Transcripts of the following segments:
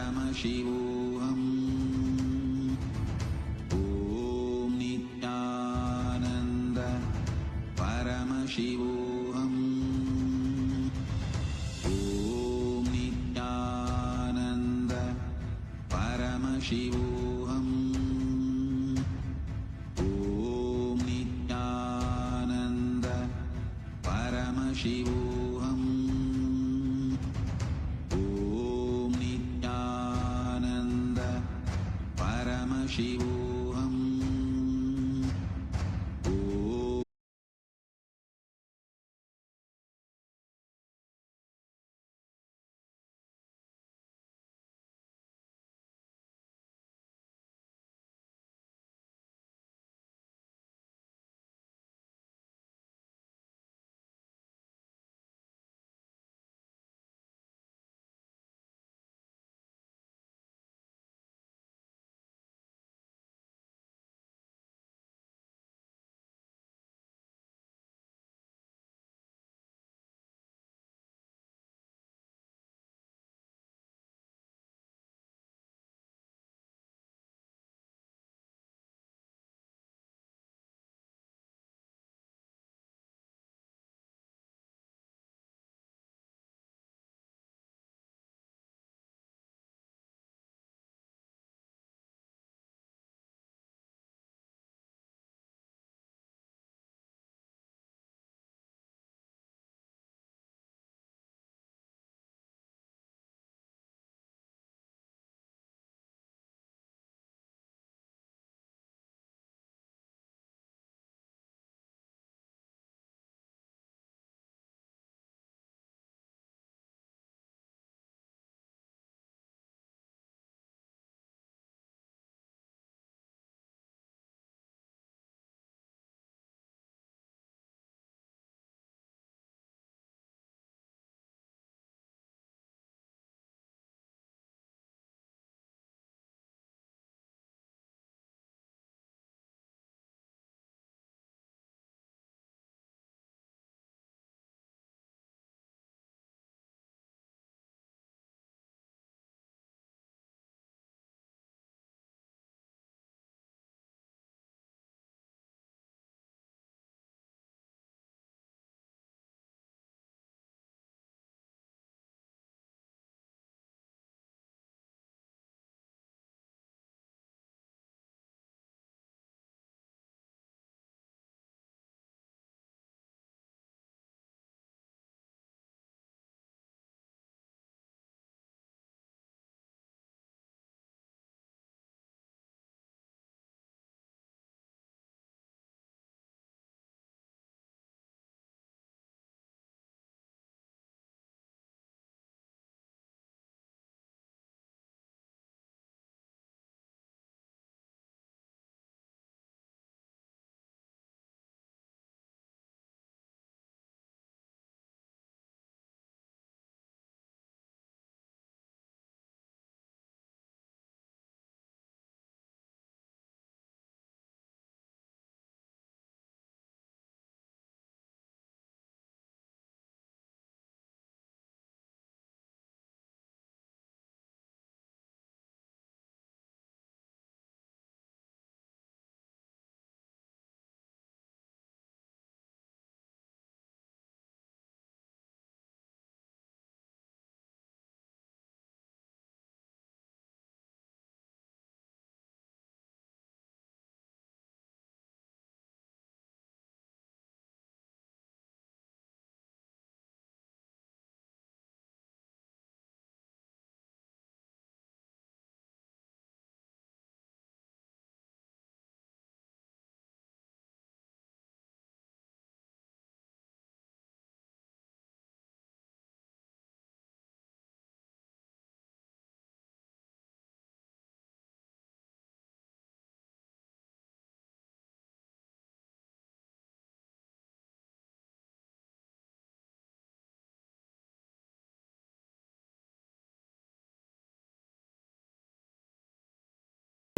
Paramashivoham Om Nithyananda Paramashivoham Om Nithyananda Paramashivoham Om Nithyananda Paramashivoham Om Nithyananda Paramashivoham Om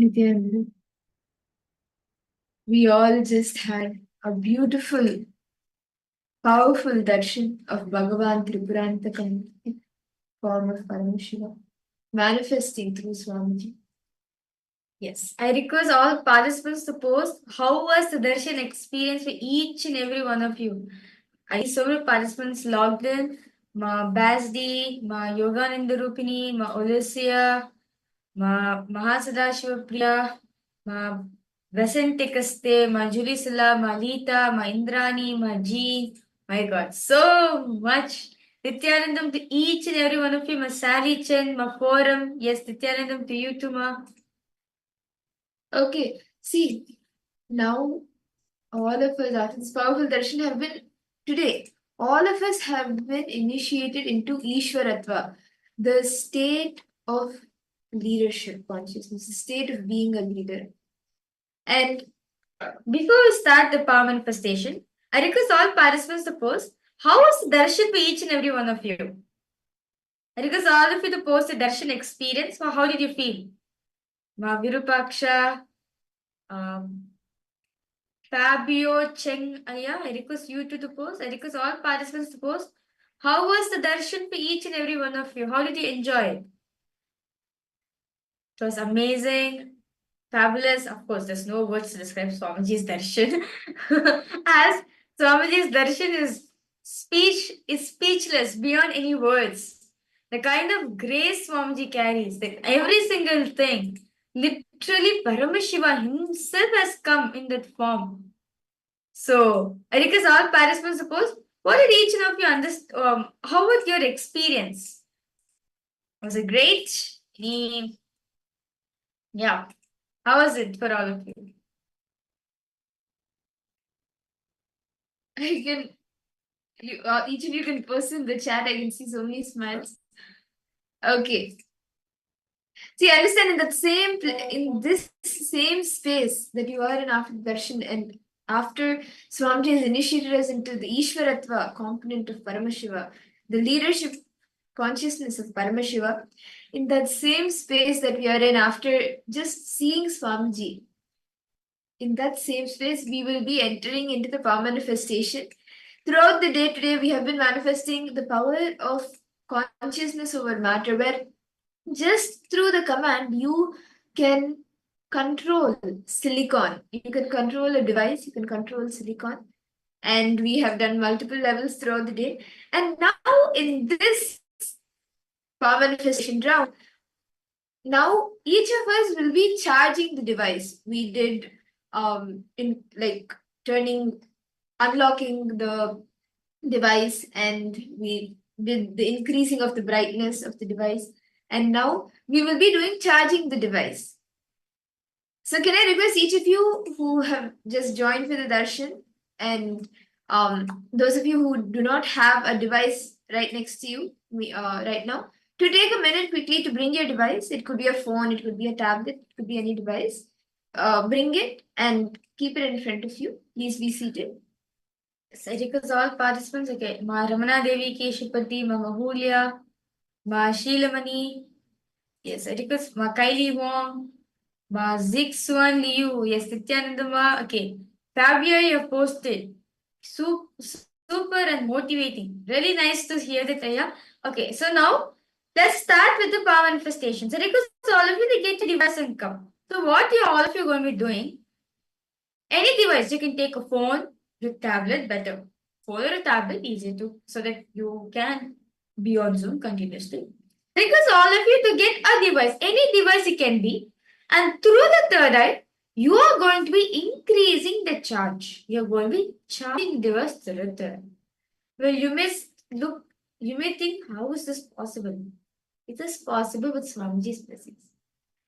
Nithyananda, we all just had a beautiful, powerful darshan of Bhagavan Tripurantakam, form of Paramashiva. manifesting through Swamiji. Yes, I request all participants to post how was the darshan experience for each and every one of you. I see so many participants logged in. Ma Basdi, Ma Yogananda Rupini, Ma Olyssia, Ma Mahasadashiva Priya, Ma Vasante Kaste, Ma Julisala, Ma Lita, Ma Indrani, Ma Jean. My God, so much. Nithyanandam to each and every one of you. Ma Sally Chen, Ma Forum. Yes, Nithyanandam to you too, Ma. Okay, see, now all of us after this powerful darshan have been today. All of us have been initiated into Ishwaratva, the state of leadership consciousness, the state of being a leader. And before we start the power manifestation, I request all participants to post how was the darshan for each and every one of you. I request all of you to post the darshan experience. How did you feel? Ma Virupaksha, Fabio Cheng Aya, I request you to post. I request all participants to post. How was the darshan for each and every one of you? How did you enjoy it? It was amazing, fabulous. Of course, there's no words to describe Swamiji's darshan. As Swamiji's darshan is speechless beyond any words. The kind of grace Swamiji carries, that every single thing, literally Paramashiva himself has come in that form. So, I request all participants to post. What did each one of you understand? How was your experience? Was it great? Yeah. How was it for all of you? I can, each of you can post in the chat. I can see so many smiles. Okay. See, I understand in this same space that you are in after darshan and after Swamiji has initiated us into the Ishwaratva component of Paramashiva, the leadership consciousness of Paramashiva, in that same space that we are in after just seeing Swamiji, in that same space, we will be entering into the power manifestation. Throughout the day today, we have been manifesting the power of consciousness over matter, where just through the command, you can control silicon. You can control a device, you can control silicon. And we have done multiple levels throughout the day. And now in this power manifestation round, now each of us will be charging the device. We did in like unlocking the device, and we did the increasing of the brightness of the device. And now we will be doing charging the device. So can I request each of you who have just joined for the darshan, and those of you who do not have a device right next to you right now, to take a minute quickly to bring your device. It could be a phone, it could be a tablet, it could be any device. Bring it and keep it in front of you. Please be seated. So I request all participants, okay, Ma Ramana Devi Keshapati, Ma Mahulya, Ma Sheelamani, yes, I request Ma Kylie Wong, Ma Zik Suan Liu, yes, Nithyanandama, okay. Fabio, you have posted. Super and motivating. Really nice to hear that, Aya. Okay, so now let's start with the power manifestation. So request all of you to get your device and come. So what you all of you are going to be doing, any device, you can take a phone, your tablet, better. Phone or a tablet, easy to, so that you can be on Zoom continuously. Request all of you to get a device, any device it can be, and through the third eye, you are going to be increasing the charge. You are going to be charging device through the third. Well, you may think, how is this possible? It is possible with Swamiji's blessings.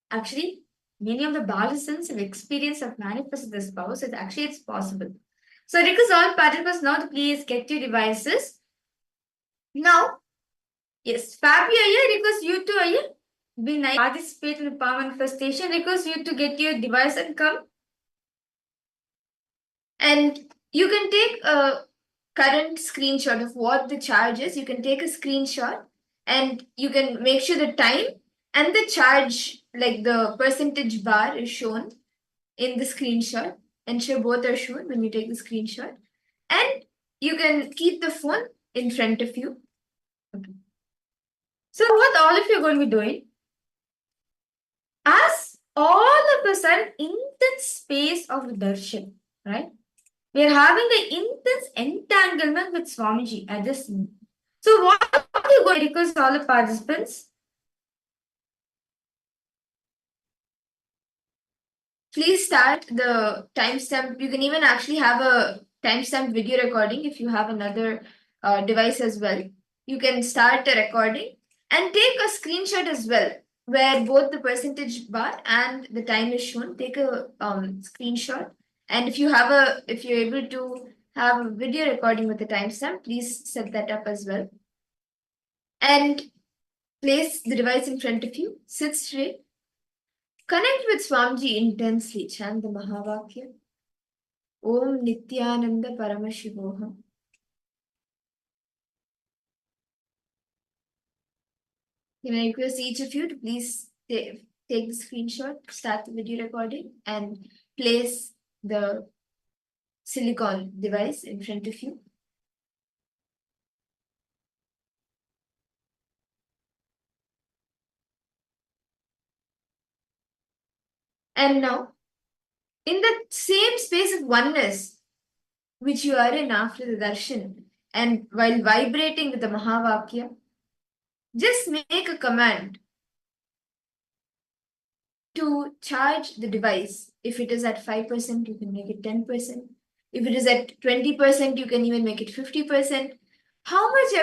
Actually, many of the Balasans have experienced have manifested this power, so it's possible. So I request all participants now to please get your devices. Now, yes, Fabio, I request you to be nice, participate in the power manifestation. Request you to get your device and come. And you can take a current screenshot of what the charge is. You can take a screenshot and you can make sure the time and the charge, like the percentage bar, is shown in the screenshot. Ensure both are shown when you take the screenshot. And you can keep the phone in front of you. Okay. So what all of you are going to be doing, all of a sudden intense space of darshan, right? We are having the intense entanglement with Swamiji at this moment. So what are you going to request all the participants? Please start the timestamp. You can even actually have a timestamp video recording if you have another device as well. You can start a recording and take a screenshot as well, where both the percentage bar and the time is shown. Take a screenshot, and if you're able to have a video recording with the timestamp, please set that up as well. And place the device in front of you. Sit straight. Connect with Swamiji intensely. Chant the Mahavakya. Om Nithyananda Paramashivoham. Can I request each of you to please take the screenshot, start the video recording, and place the silicon device in front of you. And now, in the same space of oneness which you are in after the darshan, and while vibrating with the Mahavakya, just make a command to charge the device. If it is at 5%, you can make it 10%. If it is at 20%, you can even make it 50%. How many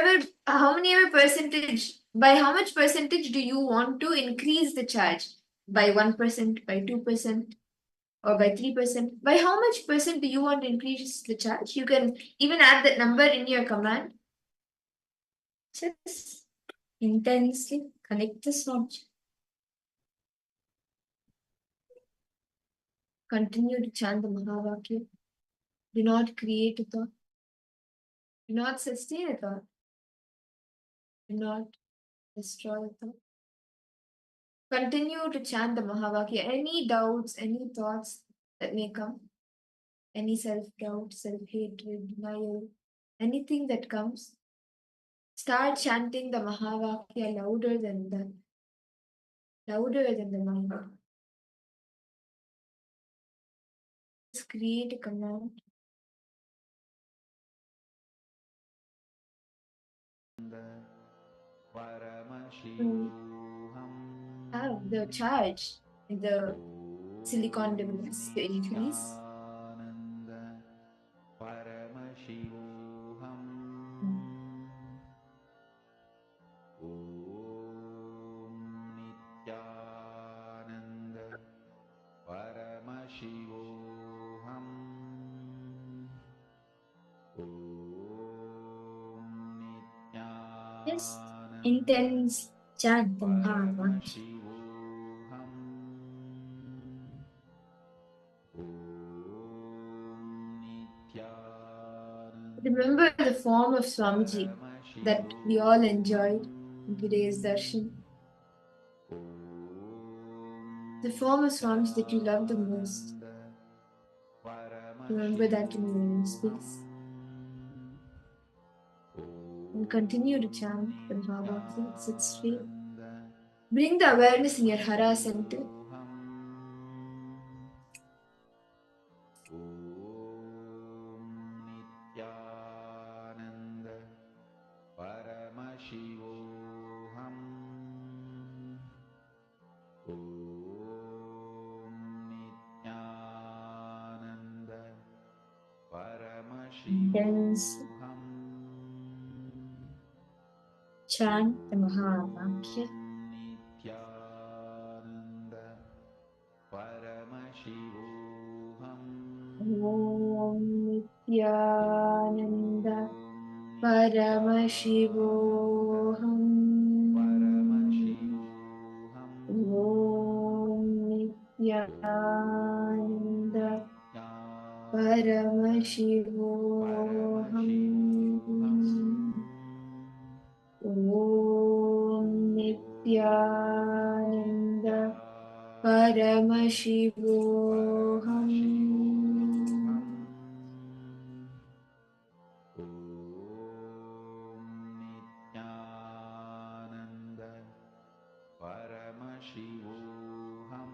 ever percentage, by how much percentage do you want to increase the charge? By 1%, by 2%, or by 3%? By how much percent do you want to increase the charge? You can even add that number in your command. Just intensely connect the switch. Continue to chant the Mahavakya. Do not create a thought. Do not sustain a thought. Do not destroy a thought. Continue to chant the Mahavakya. Any doubts, any thoughts that may come, any self-doubt, self-hatred, denial, anything that comes, start chanting the Mahavakya louder than that, louder than the mind. Just create a command. Have the charge in the silicon device to increase. Paramashivoham. Just intense chant the Mahavakya. Remember the form of Swamiji that we all enjoyed in today's darshan. The form of Swamiji that you love the most. Remember that in your own space. And continue to chant the Mahavakya. Sit straight. Bring the awareness in your Hara center. Nithyananda Paramashivoham. Om Nithyananda Intense Paramashivoham. chant the Mahavakya. Nithyananda Paramashivoham. Om Nithyananda Paramashivoham. Om Nithyananda Paramashivoham. Om Nithyananda Paramashivoham. Nithyananda Paramashivoham.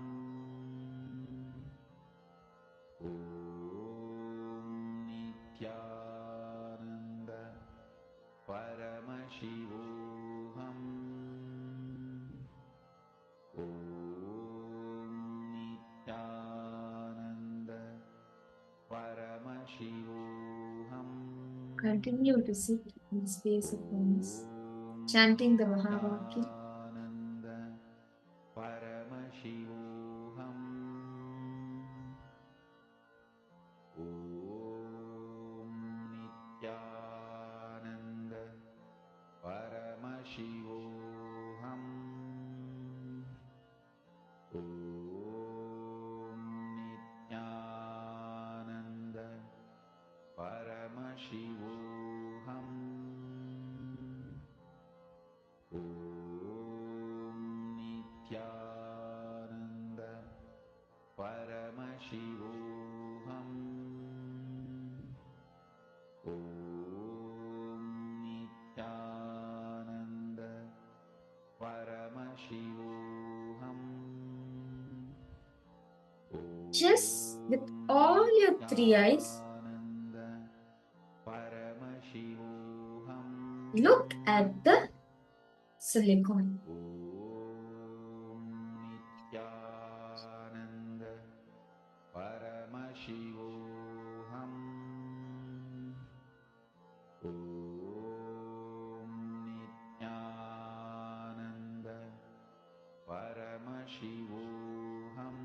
Continue to sit in the space of oneness, chanting the Mahavakya. Paramashivoham. Om Nithyananda Paramashivoham. Om Nithyananda Paramashivoham. Om Nithyananda Paramashivoham. Om Nithyananda Paramashivoham. Just with all your three eyes, look at the silicon. Om Nithyananda Paramashivoham. Om Nithyananda Paramashivoham.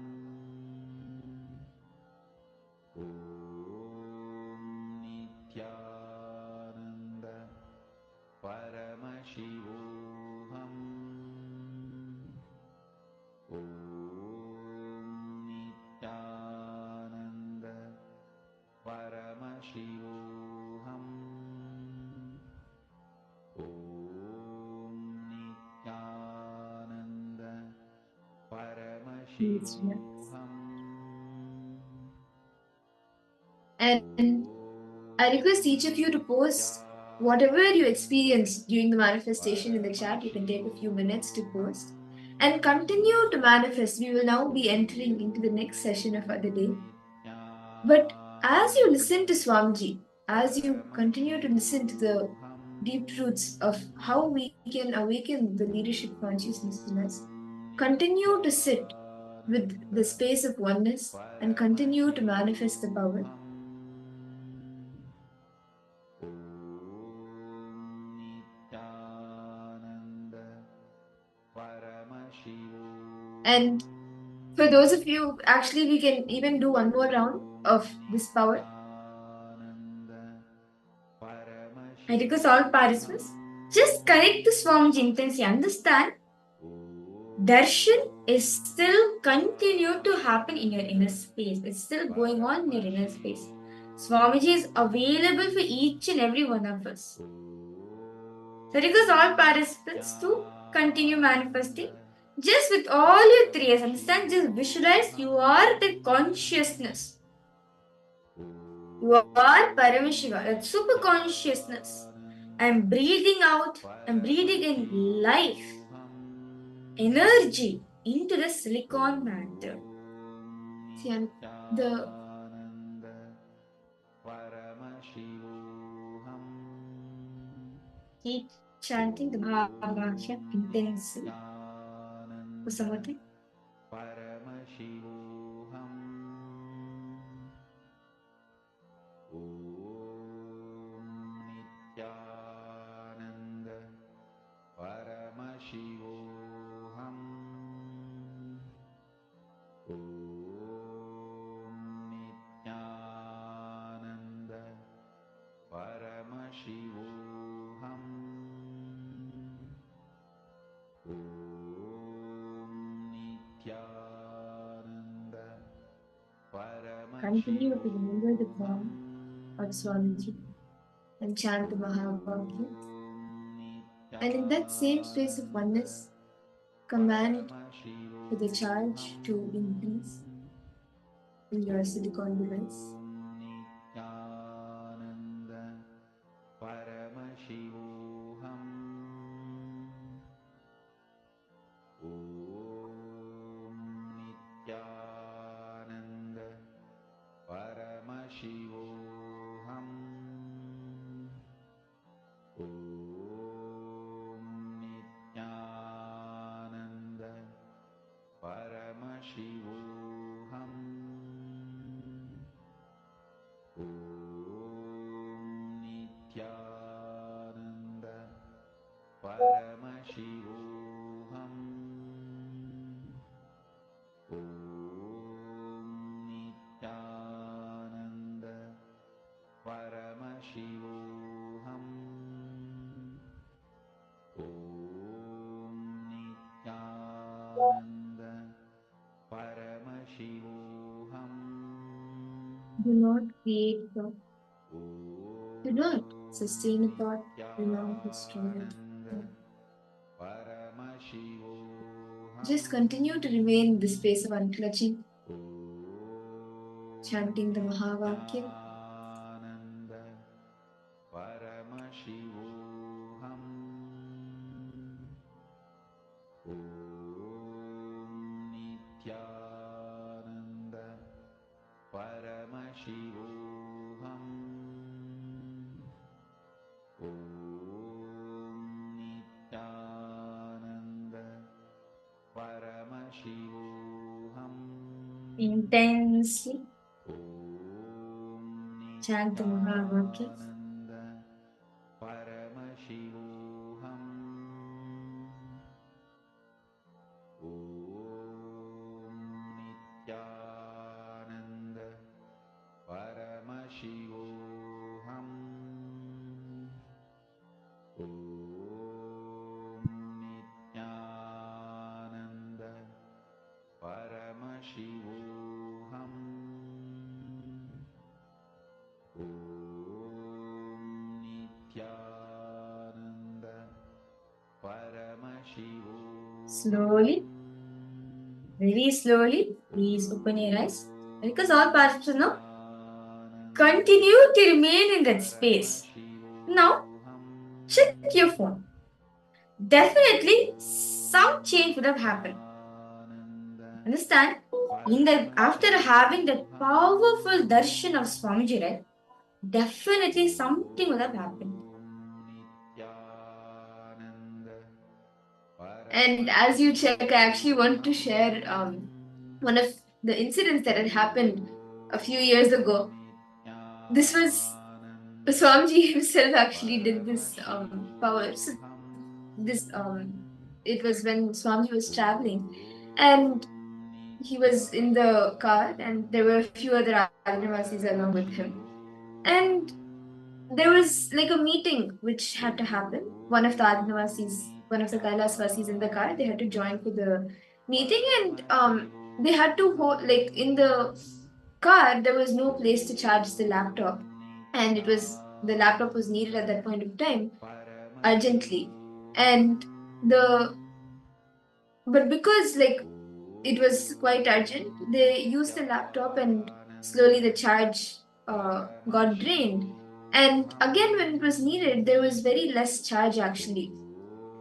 Om Nithyananda Paramashivoham. Om Nithyananda Paramashivoham. Om Nithyananda Paramashivoham. And I request each of you to post whatever you experienced during the manifestation in the chat. You can take a few minutes to post and continue to manifest. We will now be entering into the next session of the day. But as you listen to Swamiji, as you continue to listen to the deep truths of how we can awaken the leadership consciousness in us, continue to sit with the space of oneness and continue to manifest the power. And for those of you, actually, we can even do one more round of this power. I request all participants, just connect the Swamiji intensely. Understand, darshan is still continue to happen in your inner space. It's still going on in your inner space. Swamiji is available for each and every one of us. So I request all participants to continue manifesting. Just with all your three eyes, understand, just visualize you are the consciousness. You are Paramashiva, that super consciousness. I'm breathing out, I'm breathing in life, energy into the silicon matter. See, and the keep chanting the Mahavakya intensely. For some more time. Paramashivoham. Om Nithyananda Paramashivoham. Om Nithyananda Paramashivoham. Continue to remember the form of Swamiji and chant the Mahavakya. And in that same space of oneness, command for the charge to increase in your silicon device. Paramashivoham. Om Nithyananda Paramashivoham. Om Paramashivoham Om Nithyananda Paramashivoham Om Nithyananda Paramashivoham Do not create thought. Do not sustain a thought. Do not destroy it. Just continue to remain in the space of unclutching, chanting the Mahavakya. Paramashivoham Om Nithyananda Paramashivoham Om Nithyananda Paramashivoham Intensely Om chant the Mahavakya. Nithyananda Paramashivoham Om Nithyananda Paramashivoham Om Nithyananda Paramashivoham Om Nithyananda Paramashivoham Slowly, very slowly, please open your eyes. Because all participants now continue to remain in that space. Now, check your phone. Definitely, some change would have happened. Understand? After having that powerful darshan of Swamiji, right? Definitely something would have happened. And as you check, I actually want to share one of the incidents that had happened a few years ago. This was Swamiji himself actually did this power. So it was when Swamiji was traveling, and he was in the car, and there were a few other Adinavasis along with him, and there was like a meeting which had to happen. One of the Adinavasis, one of the Kailasvasis in the car, they had to join for the meeting, and they had to hold, like, in the car there was no place to charge the laptop, and the laptop was needed at that point of time urgently, and the but because like it was quite urgent, they used the laptop, and slowly the charge got drained. And again, when it was needed, there was very less charge actually.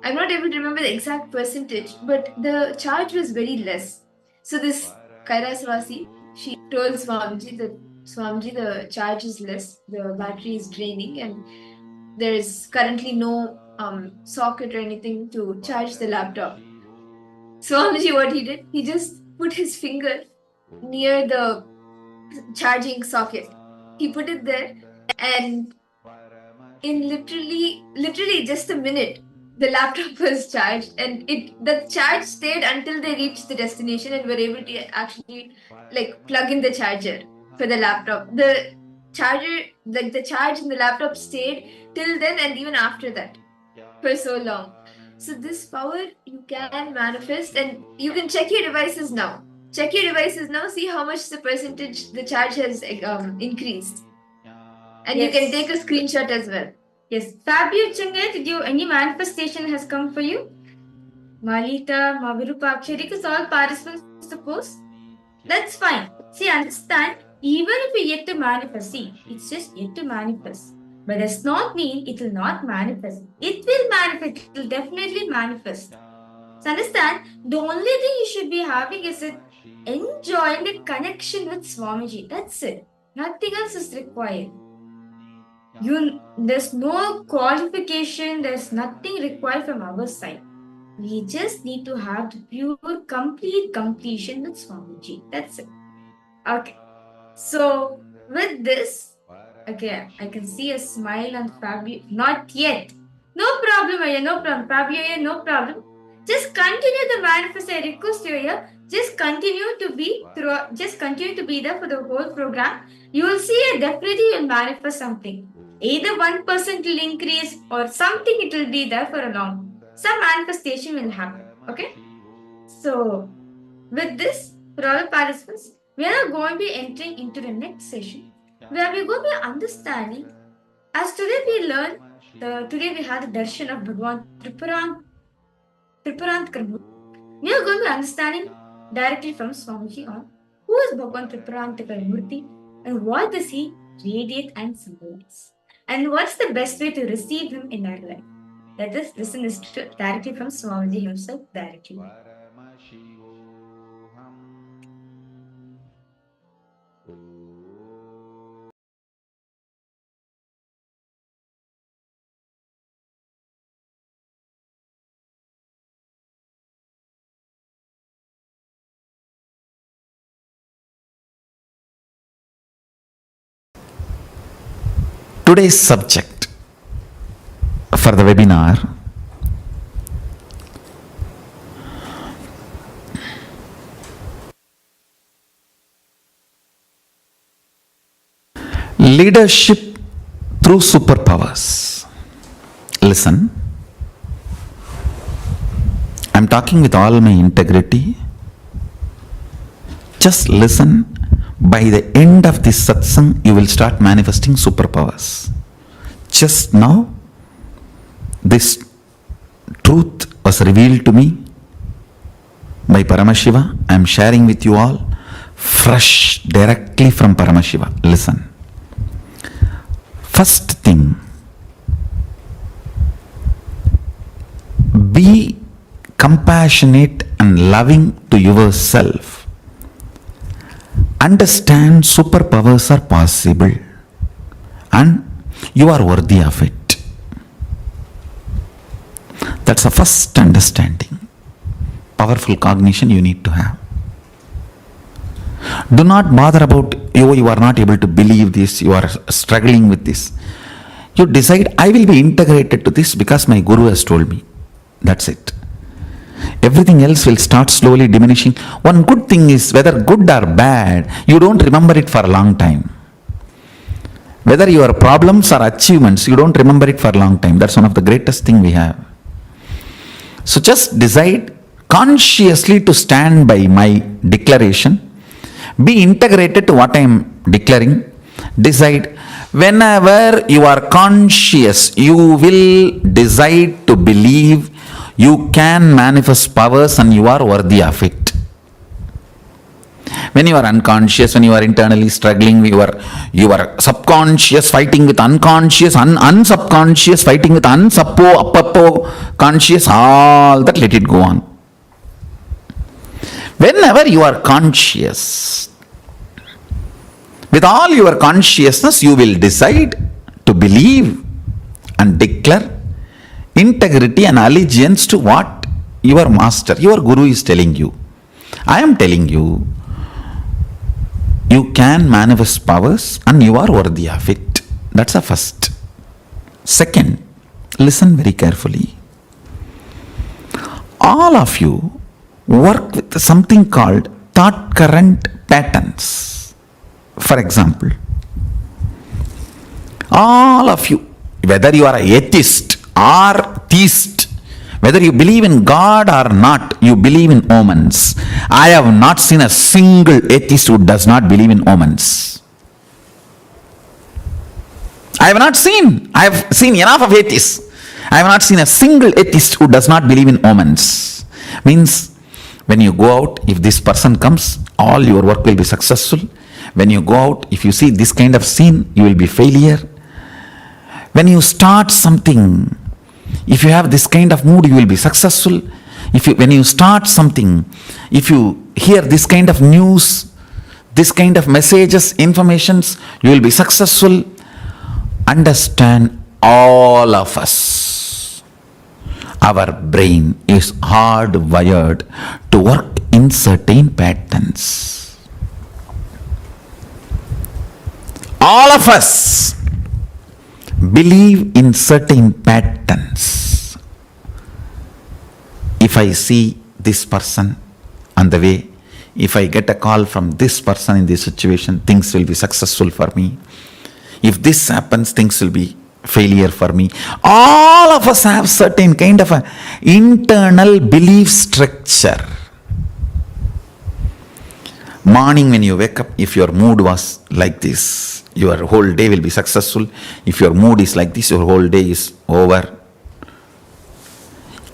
I'm not able to remember the exact percentage, but the charge was very less. So this Kairasvasi, she told Swamiji that Swamiji, the charge is less, the battery is draining, and there is currently no socket or anything to charge the laptop. Swamiji, what he did, he just put his finger near the charging socket. He put it there, and in literally just a minute, the laptop was charged, and the charge stayed until they reached the destination and were able to actually like plug in the charger for the laptop. The charger, like the charge in the laptop stayed till then and even after that for so long. So this power you can manifest, and you can check your devices now. Check your devices now, see how much the percentage the charge has increased. And you can take a screenshot as well. Yes. Fabio Chunga, did you any manifestation has come for you? Malita, Mavirupakshi, because all participants suppose. That's fine. See, understand, even if we yet to manifest, see, it's just yet to manifest. But does not mean it will not manifest. It will manifest. It will definitely manifest. So understand, the only thing you should be having is enjoying the connection with Swamiji. That's it. Nothing else is required. There's no qualification, there's nothing required from our side. We just need to have the pure, complete completion with Swamiji. That's it. Okay. So, with this, okay, I can see a smile on Fabio. Not yet. No problem, Aya, no problem. Probably, Aya, no problem. Just continue the manifest. I request you, Aya. Just continue to be there for the whole program. You will see definitely you'll manifest something. Either 1% will increase or something it will be there for a long. Some manifestation will happen. Okay? So with this, for all participants, we are now going to be entering into the next session where we're going to be understanding. As today we learned, today we had the darshan of Bhagwan Triparant Karmurti. We are going to be understanding directly from Swamiji on who is Bhagwan Triparant Karmurti and what does he radiate and symbolize, and what's the best way to receive him in our life. Let us listen this directly from Swamiji himself directly. Today's subject for the webinar leadership through superpowers. Listen, I'm talking with all my integrity. Just listen. By the end of this satsang, you will start manifesting superpowers. Just now, this truth was revealed to me by Paramashiva. I am sharing with you all fresh, directly from Paramashiva. Listen. First thing, be compassionate and loving to yourself. Understand superpowers are possible and you are worthy of it. That's the first understanding. Powerful cognition you need to have. Do not bother about you are not able to believe this, you are struggling with this. You decide, I will be integrated to this because my guru has told me. That's it. Everything else will start slowly diminishing. One good thing is, whether good or bad, you don't remember it for a long time. Whether your problems or achievements, you don't remember it for a long time. That's one of the greatest thing we have. So just decide consciously to stand by my declaration. Be integrated to what I am declaring. Decide, whenever you are conscious, you will decide to believe you can manifest powers and you are worthy of it. When you are unconscious, when you are internally struggling, you are subconscious fighting with unconscious, unsubconscious fighting with unsuppo, conscious, all that, let it go on. Whenever you are conscious, with all your consciousness, you will decide to believe and declare integrity and allegiance to what your master, your guru is telling you. I am telling you, you can manifest powers and you are worthy of it. That's the first. Second, listen very carefully. All of you work with something called thought current patterns. For example, all of you, whether you are an atheist or theist, whether you believe in God or not, you believe in omens. I have not seen a single atheist who does not believe in omens. I have seen enough of atheists. I have not seen a single atheist who does not believe in omens. Means, when you go out, if this person comes, all your work will be successful. When you go out, if you see this kind of scene, you will be failure. When you start something, if you have this kind of mood, you will be successful. When you start something, if you hear this kind of news, this kind of messages, informations, you will be successful. Understand, all of us, our brain is hardwired to work in certain patterns. All of us. believe in certain patterns. If I see this person on the way, if I get a call from this person in this situation, things will be successful for me. If this happens, things will be failure for me. All of us have certain kind of a internal belief structure. Morning when you wake up, if your mood was like this, your whole day will be successful. If your mood is like this, your whole day is over.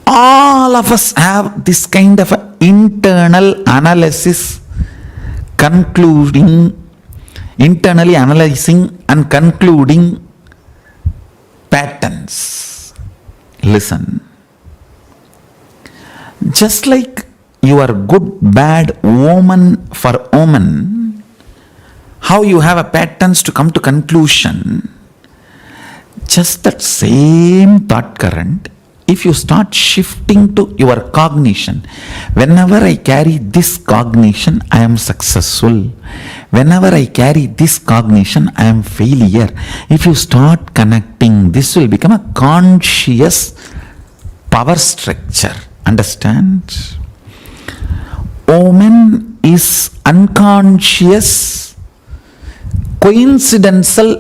All of us have this kind of a internal analysis, internally analyzing and concluding patterns. Listen. Just like you are good, bad, omen for omen, how you have a patterns to come to conclusion, just that same thought current, if you start shifting to your cognition, whenever I carry this cognition, I am successful. Whenever I carry this cognition, I am failure. If you start connecting, this will become a conscious power structure. Understand? Omen is unconscious, coincidental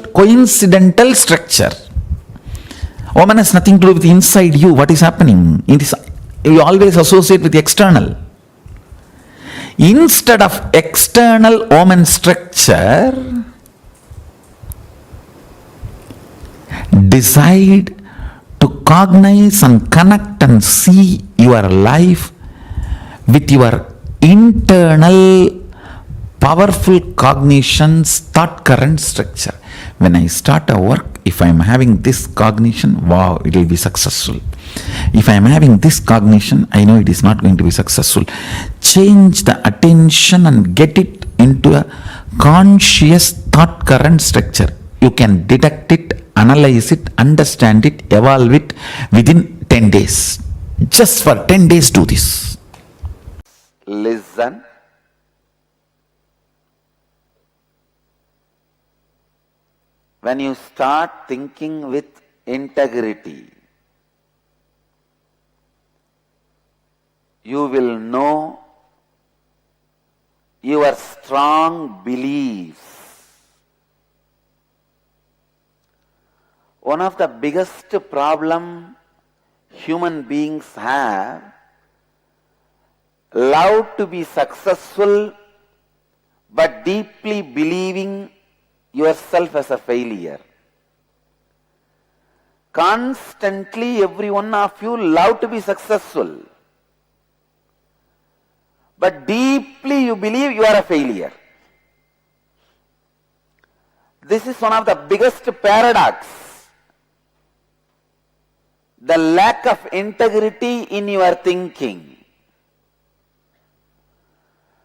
structure. Omen has nothing to do with inside you, what is happening. You always associate with the external. Instead of external omen structure, decide to cognize and connect and see your life with your internal powerful cognition's thought current structure. When I start a work, if I am having this cognition, wow, it will be successful. If I am having this cognition, I know it is not going to be successful. Change the attention and get it into a conscious thought current structure. You can detect it, analyze it, understand it, evolve it within 10 days. Just for 10 days do this. Listen. When you start thinking with integrity, you will know your strong beliefs. One of the biggest problem human beings have, love to be successful but deeply believing yourself as a failure. Constantly every one of you love to be successful, but deeply you believe you are a failure. This is one of the biggest paradox. The lack of integrity in your thinking.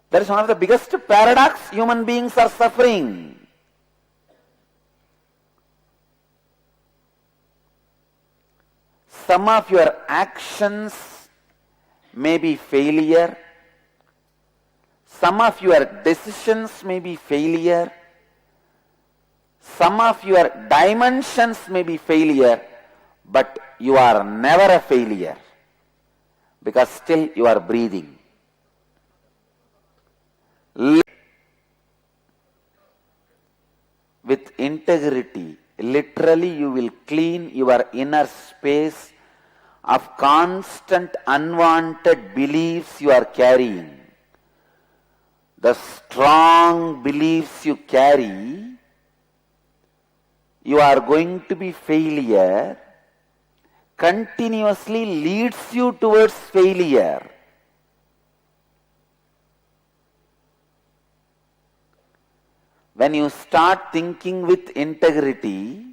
That is one of the biggest paradox human beings are suffering. Some of your actions may be failure. Some of your decisions may be failure. Some of your dimensions may be failure, but you are never a failure because still you are breathing. With integrity, literally you will clean your inner space of constant unwanted beliefs you are carrying. The strong beliefs you carry, you are going to be failure, continuously leads you towards failure. When you start thinking with integrity,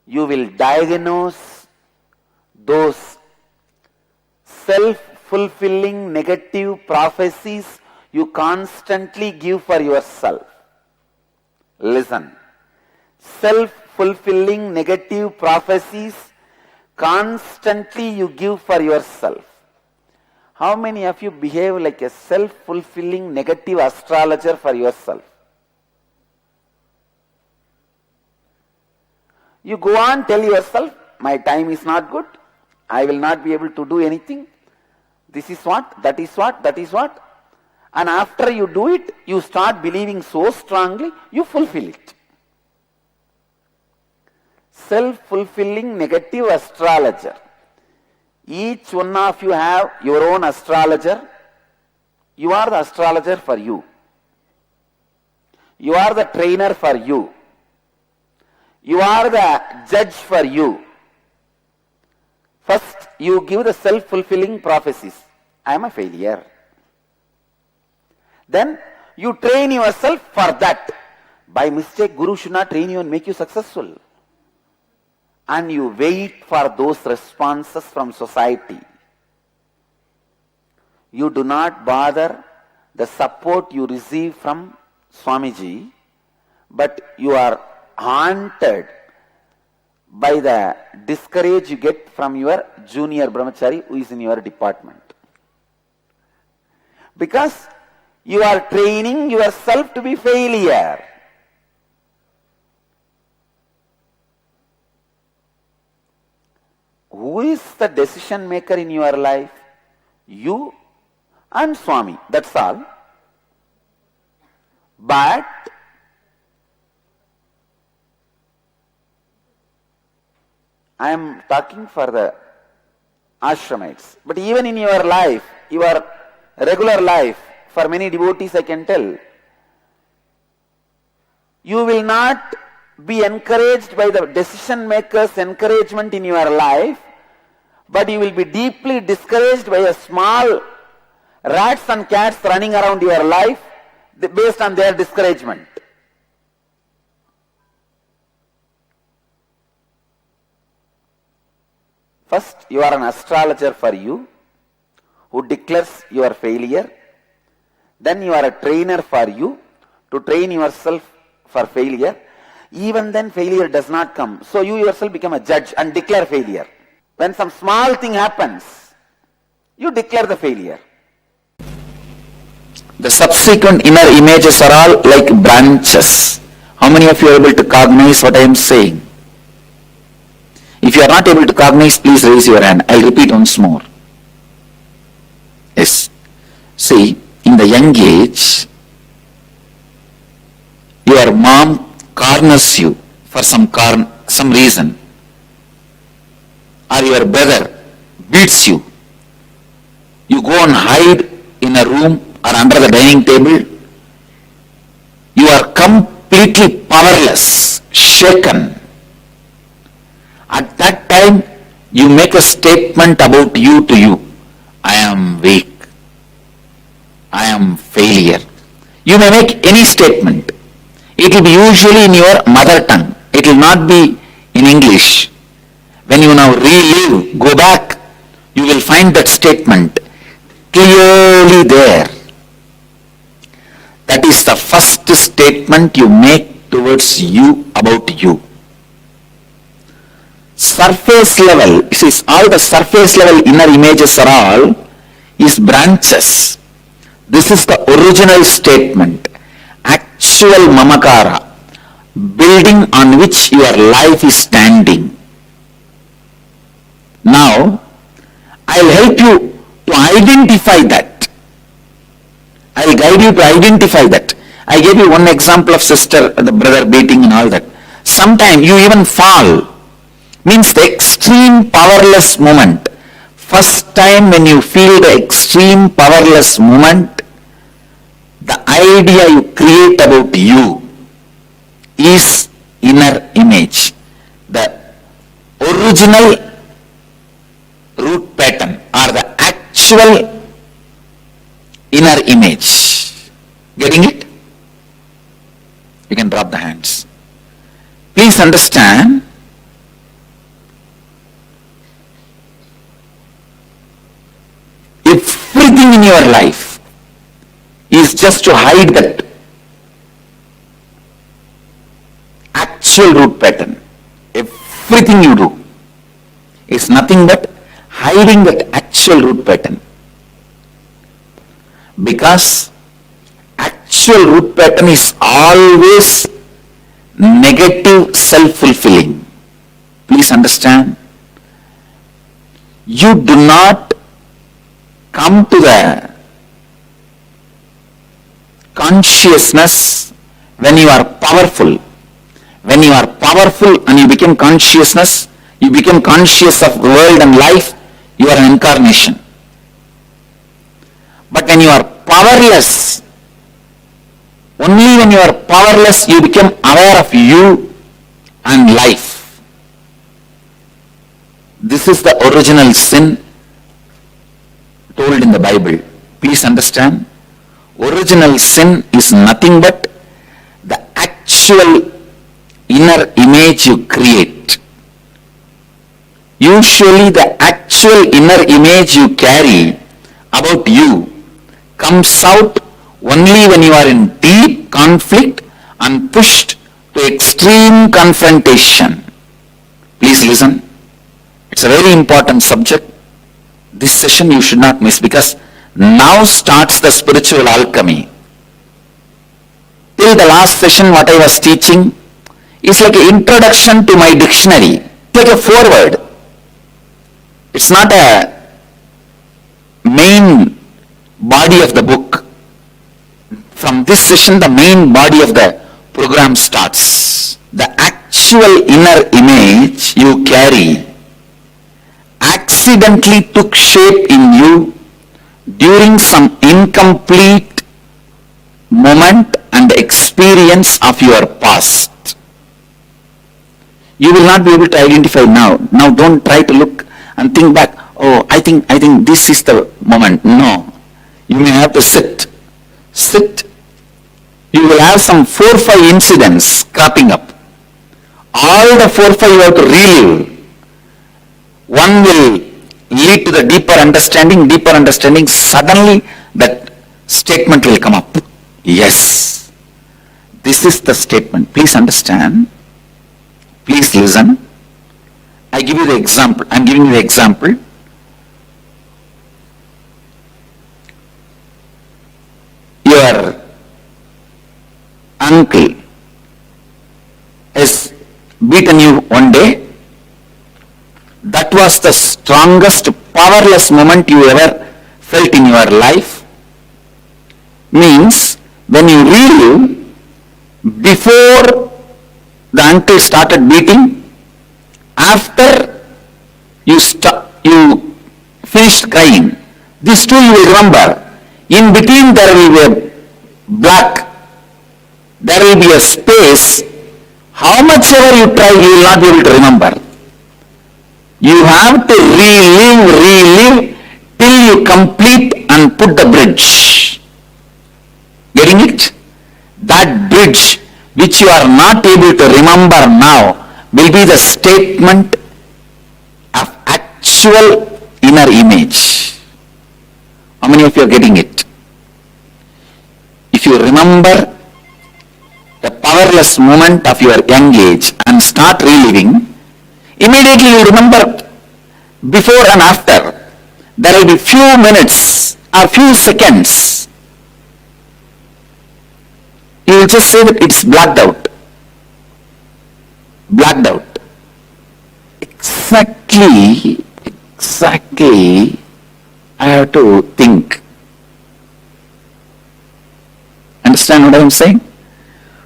you will diagnose those self-fulfilling negative prophecies you constantly give for yourself. Listen. Self-fulfilling negative prophecies constantly you give for yourself. How many of you behave like a self-fulfilling negative astrologer for yourself? You go on, tell yourself, my time is not good, I will not be able to do anything, this is what, that is what, that is what. And after you do it, you start believing so strongly, you fulfill it. Self-fulfilling negative astrologer. Each one of you have your own astrologer. You are the astrologer for you. You are the trainer for you. You are the judge for you. First, you give the self-fulfilling prophecies. I am a failure. Then, you train yourself for that. By mistake, Guru should not train you and make you successful. And you wait for those responses from society. You do not bother the support you receive from Swamiji, but you are haunted by the discourage you get from your junior brahmachari who is in your department. Because you are training yourself to be failure. Who is the decision maker in your life? You and Swami, that's all. But I am talking for the ashramites. But even in your life, your regular life, for many devotees I can tell, you will not be encouraged by the decision maker's encouragement in your life, but you will be deeply discouraged by a small rats and cats running around your life based on their discouragement. First, you are an astrologer for you who declares your failure. Then you are a trainer for you to train yourself for failure. Even then failure does not come. So you yourself become a judge and declare failure. When some small thing happens, you declare the failure. The subsequent inner images are all like branches. How many of you are able to cognize what I am saying? If you are not able to cognize, please raise your hand. I will repeat once more. Yes. See, in the young age, your mom corners you for some reason, or your brother beats you. You go and hide in a room or under the dining table. You are completely powerless, shaken. At that time, you make a statement about you to you. I am weak. I am failure. You may make any statement. It will be usually in your mother tongue. It will not be in English. When you now relive, go back, you will find that statement clearly there. That is the first statement you make towards you about you. Surface level, see, all the surface level inner images are all is branches. This is the original statement, actual mamakara, building on which your life is standing. Now, I will help you to identify that. I will guide you to identify that. I gave you one example of sister and the brother beating and all that. Sometimes you even fall. Means the extreme powerless moment. First time when you feel the extreme powerless moment, the idea you create about you is inner image. The original root pattern or the actual inner image. Getting it? You can drop the hands. Please understand, everything in your life is just to hide that actual root pattern. Everything you do is nothing but hiding that actual root pattern. Because actual root pattern is always negative self-fulfilling. Please understand. You do not come to the consciousness when you are powerful. When you are powerful and you become consciousness, you become conscious of the world and life, you are an incarnation. But when you are powerless, only when you are powerless you become aware of you and life. This is the original sin told in the Bible. Please understand. Original sin is nothing but the actual inner image you create. Usually the actual inner image you carry about you comes out only when you are in deep conflict and pushed to extreme confrontation. Please listen. It's a very important subject. This session you should not miss, because now starts the spiritual alchemy. Till the last session what I was teaching is like an introduction to my dictionary. It's like a foreword. It's not a main body of the book. From this session the main body of the program starts. The actual inner image you carry accidentally took shape in you during some incomplete moment and experience of your past. You will not be able to identify now. Now don't try to look and think back, oh, I think this is the moment. No. You may have to sit. You will have some 4 or 5 incidents cropping up. All the 4 or 5 you have to relive. One will lead to the deeper understanding, suddenly that statement will come up. Yes, this is the statement. Please understand. Please listen. I'm giving you the example. Your uncle has beaten you one day. That was the strongest, powerless moment you ever felt in your life. Means, when you relive, before the uncle started beating, after you finished crying, these two you will remember. In between there will be a black, there will be a space. How much ever you try, you will not be able to remember. You have to relive till you complete and put the bridge. Getting it? That bridge which you are not able to remember now will be the statement of actual inner image. How many of you are getting it? If you remember the powerless moment of your young age and start reliving, immediately you remember before and after. There will be few minutes or few seconds. You will just say that it's blacked out. Blacked out. Exactly, I have to think. Understand what I am saying?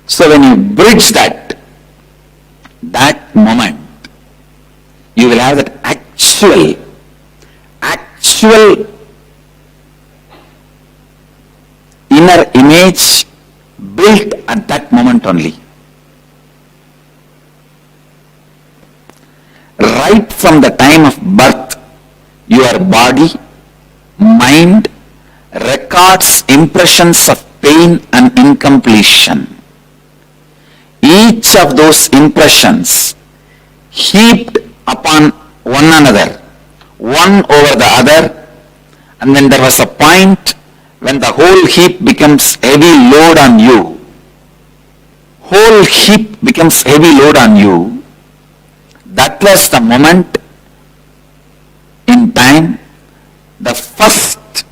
So when you bridge that moment, you will have that actual inner image built at that moment only. Right from the time of birth, your body, mind records impressions of pain and incompletion. Each of those impressions heaped upon one another, one over the other, and then there was a point when the whole heap becomes heavy load on you. Whole heap becomes heavy load on you. That was the moment in time the first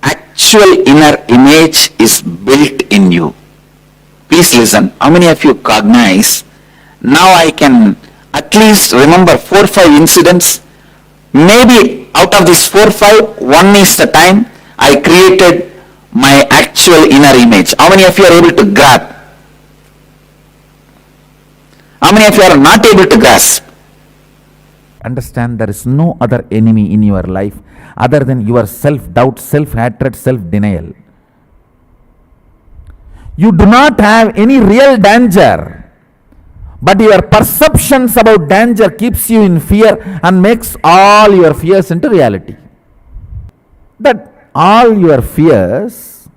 actual inner image is built in you. Please listen. How many of you cognize? Now I can At least remember 4 or 5 incidents. Maybe out of these 4 or 5, one is the time I created my actual inner image. How many of you are able to grab? How many of you are not able to grasp? Understand there is no other enemy in your life other than your self-doubt, self-hatred, self-denial. You do not have any real danger, but your perceptions about danger keeps you in fear and makes all your fears into reality. That all your fears,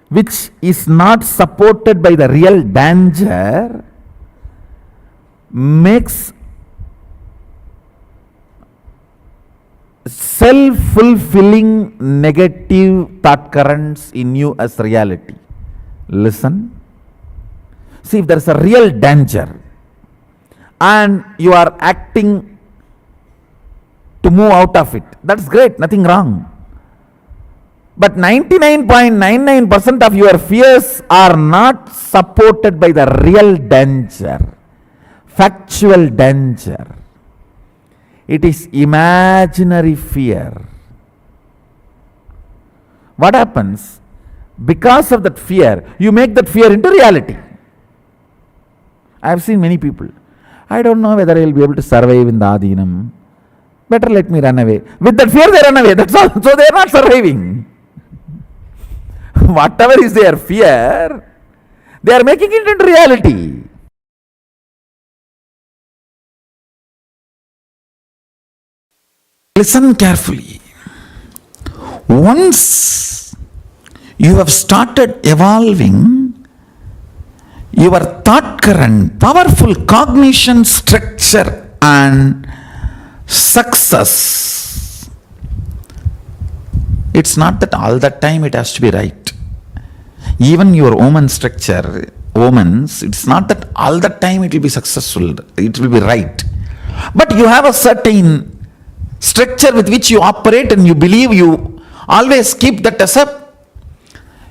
which is not supported by the real danger, makes self-fulfilling negative thought currents in you as reality. Listen. See, if there is a real danger and you are acting to move out of it, that's great, nothing wrong. But 99.99% of your fears are not supported by the real danger, factual danger. It is imaginary fear. What happens? Because of that fear, you make that fear into reality. I have seen many people. I don't know whether I will be able to survive in the Adinam. Better let me run away. With that fear, they run away. That's all. So they are not surviving. Whatever is their fear, they are making it into reality. Listen carefully. Once you have started evolving your thought current, powerful cognition structure and success, it's not that all the time it has to be right. Even your Oman structure, omens, it's not that all the time it will be successful, it will be right. But you have a certain structure with which you operate and you believe, you always keep that as a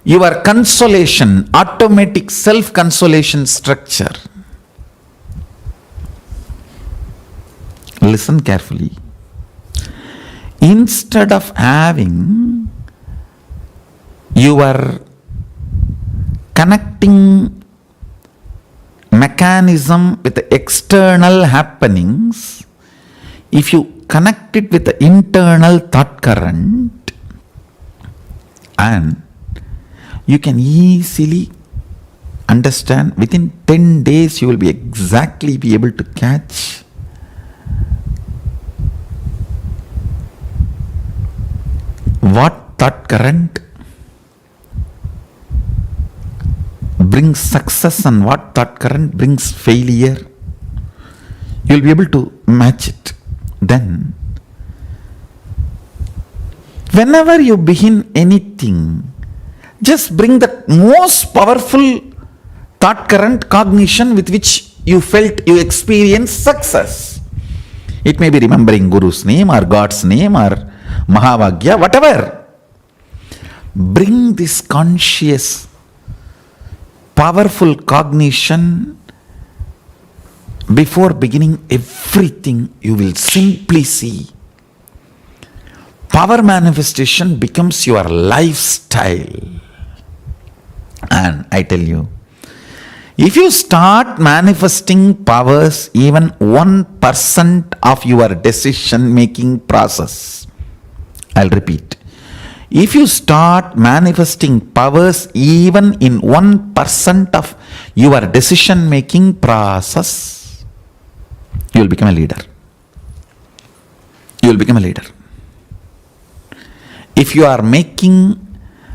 your consolation, automatic self-consolation structure. Listen carefully. Instead of having your connecting mechanism with the external happenings, if you connect it with the internal thought current, and you can easily understand, within 10 days you will be exactly be able to catch what thought current brings success and what thought current brings failure. You will be able to match it. Then whenever you begin anything, just bring the most powerful thought current, cognition with which you felt you experienced success. It may be remembering Guru's name or God's name or Mahavagya, whatever. Bring this conscious, powerful cognition. Before beginning everything, you will simply see power manifestation becomes your lifestyle. And I tell you, if you start manifesting powers even 1% of your decision making process, I'll repeat, if you start manifesting powers even in 1% of your decision making process, you will become a leader. You will become a leader. If you are making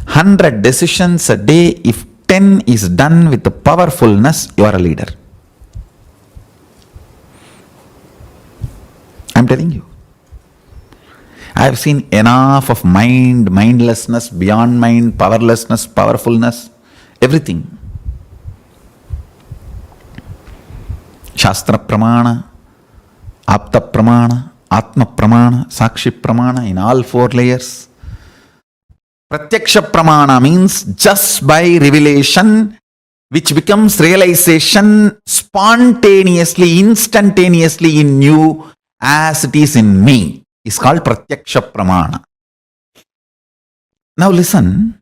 100 decisions a day, if 10 is done with the powerfulness, you are a leader. I'm telling you. I have seen enough of mind, mindlessness, beyond mind, powerlessness, powerfulness, everything. Shastra pramana, apta pramana, atma pramana, sakshi pramana in all 4 layers. Pratyaksha pramana means just by revelation which becomes realization spontaneously, instantaneously in you as it is in me, is called pratyaksha pramana. Now listen.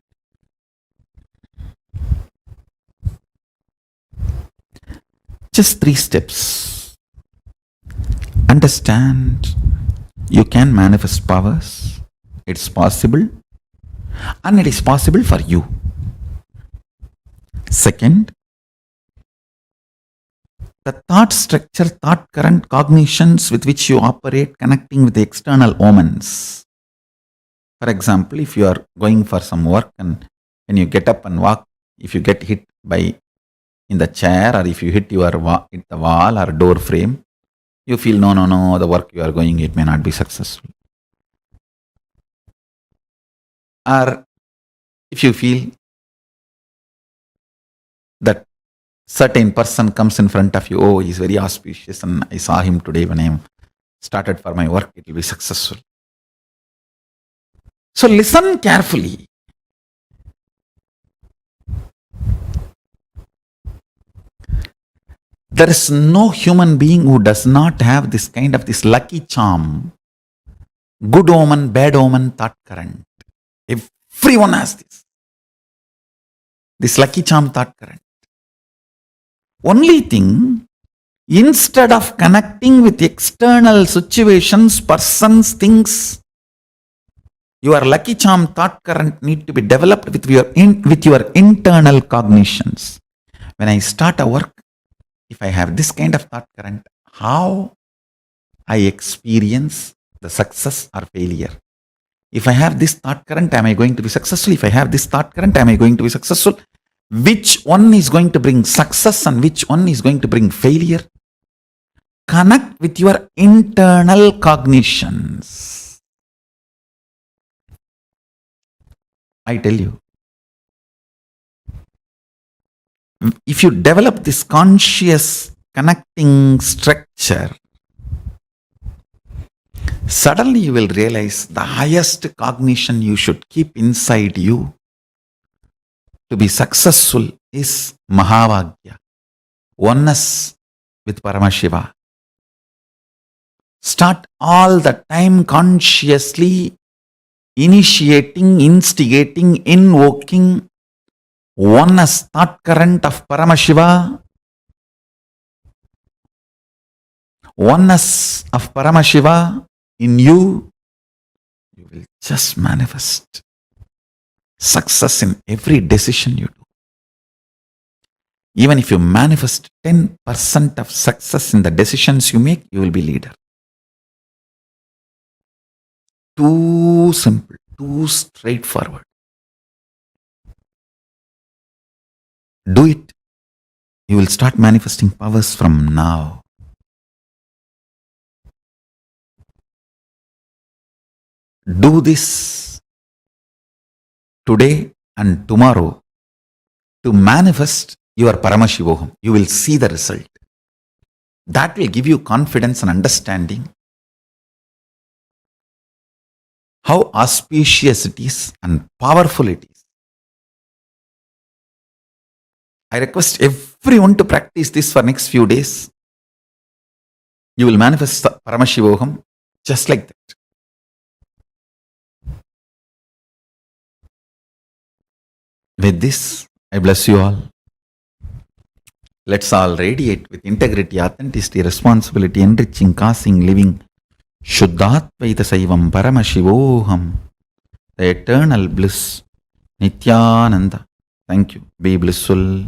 Just 3 steps. Understand you can manifest powers. It's possible. And it is possible for you. Second, the thought structure, thought current, cognitions with which you operate, connecting with the external omens. For example, if you are going for some work and when you get up and walk, if you get hit by in the chair, or if you hit hit the wall or door frame, you feel no, the work you are going, it may not be successful. Or if you feel that certain person comes in front of you, oh, he's very auspicious and I saw him today when I started for my work, it will be successful. So listen carefully. There is no human being who does not have this kind of this lucky charm, good omen, bad omen, thought current. Everyone has this lucky charm thought current. Only thing, instead of connecting with external situations, persons, things, your lucky charm thought current need to be developed with your internal cognitions. When I start a work, if I have this kind of thought current, how I experience the success or failure. If I have this thought current, am I going to be successful? If I have this thought current, am I going to be successful? Which one is going to bring success and which one is going to bring failure? Connect with your internal cognitions. I tell you, if you develop this conscious connecting structure, suddenly you will realize the highest cognition you should keep inside you to be successful is Mahavagya, oneness with Paramashiva. Start all the time consciously initiating, instigating, invoking oneness, thought current of Paramashiva, oneness of Paramashiva in you, you will just manifest success in every decision you do. Even if you manifest 10% of success in the decisions you make, you will be leader. Too simple, too straightforward. Do it. You will start manifesting powers from now. Do this today and tomorrow to manifest your Paramashivoham. You will see the result. That will give you confidence and understanding how auspicious it is and powerful it is. I request everyone to practice this for next few days. You will manifest Paramashivoham just like that. With this, I bless you all. Let's all radiate with integrity, authenticity, responsibility, enriching, causing, living. Shuddhatvaita Saivam Paramashivoham. The eternal bliss. Nithyananda. Thank you. Be blissful.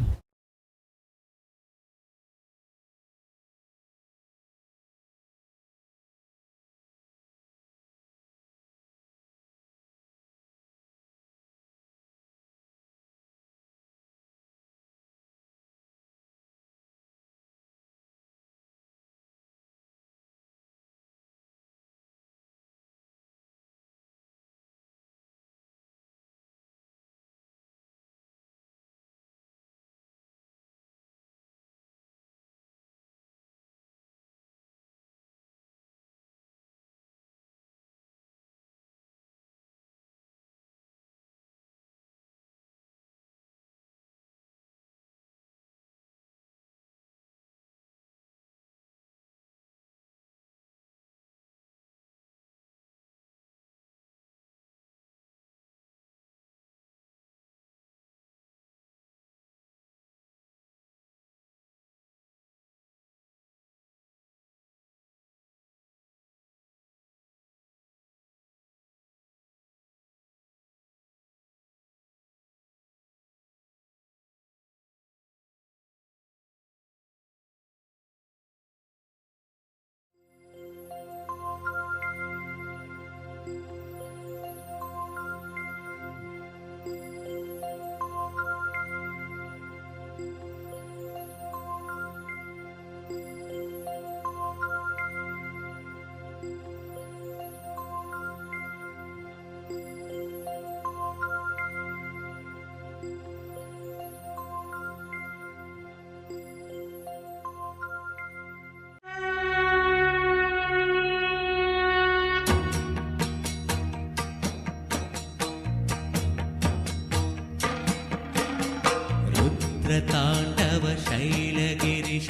ತಾಂಡವ ಶೈಲಗಿರಿಶ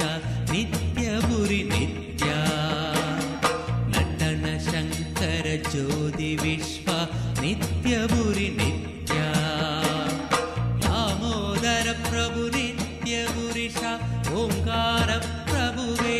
ನಿತ್ಯಪುರಿ ನಿತ್ಯ ನಟನ ಶಂಕರ ಜ್ಯೋತಿ ವಿಶ್ವ ನಿತ್ಯಪುರಿ ನಿತ್ಯ ದಾಮೋದರ ಪ್ರಭು ನಿತ್ಯಪುರಿಷ ಓಂಕಾರ ಪ್ರಭುವೇ.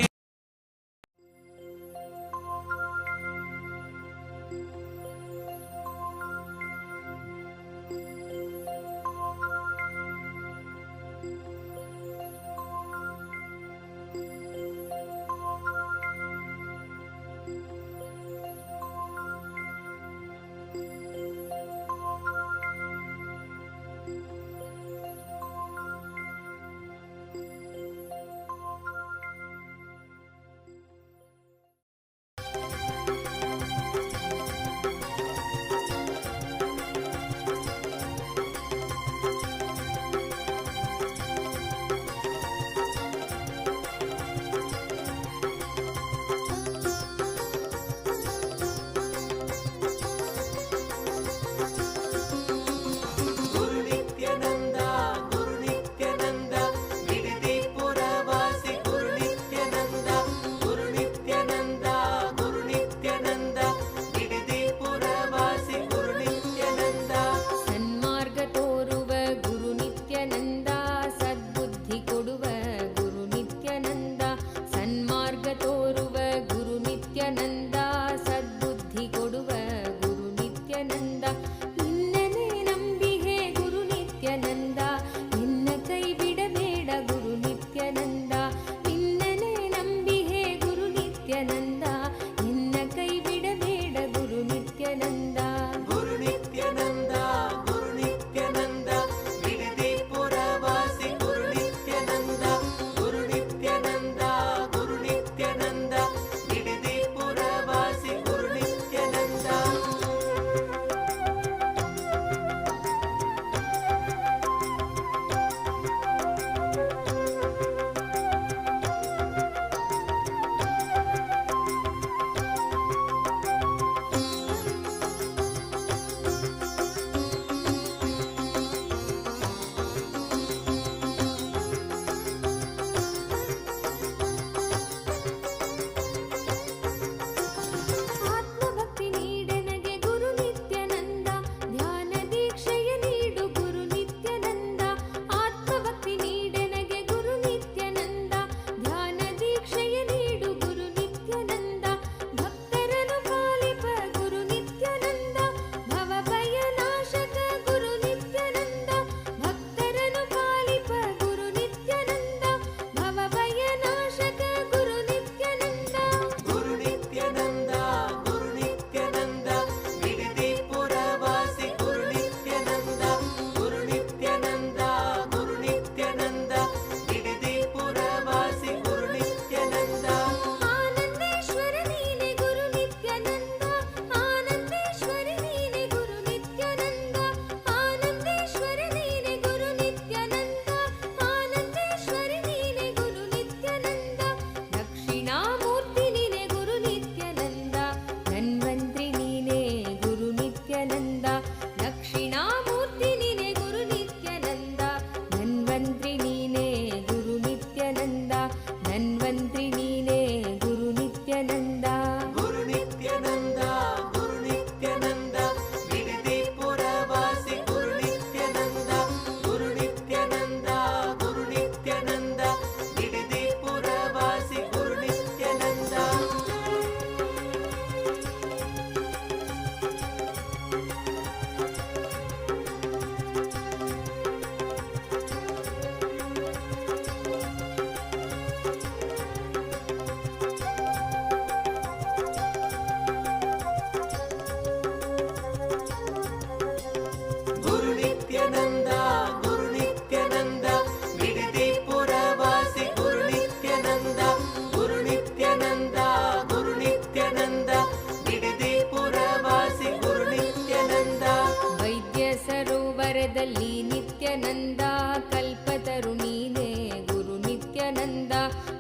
ನಿತ್ಯಾನಂದ ಕಲ್ಪತರು ನೀನೇ ಗುರು ನಿತ್ಯಾನಂದ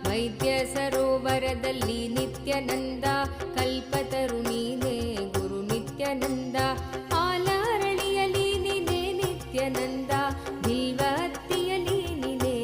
ವೈದ್ಯ ಸರೋವರದಲ್ಲಿ ನಿತ್ಯಾನಂದ ಕಲ್ಪತರು ನೀನೇ ಗುರು ನಿತ್ಯಾನಂದ ಆಲರಳಿಯಲಿ ನೀನೇ ನಿತ್ಯಾನಂದ ಬಿಲ್ವ ಹತ್ತಿಯಲಿ ನೀನೇ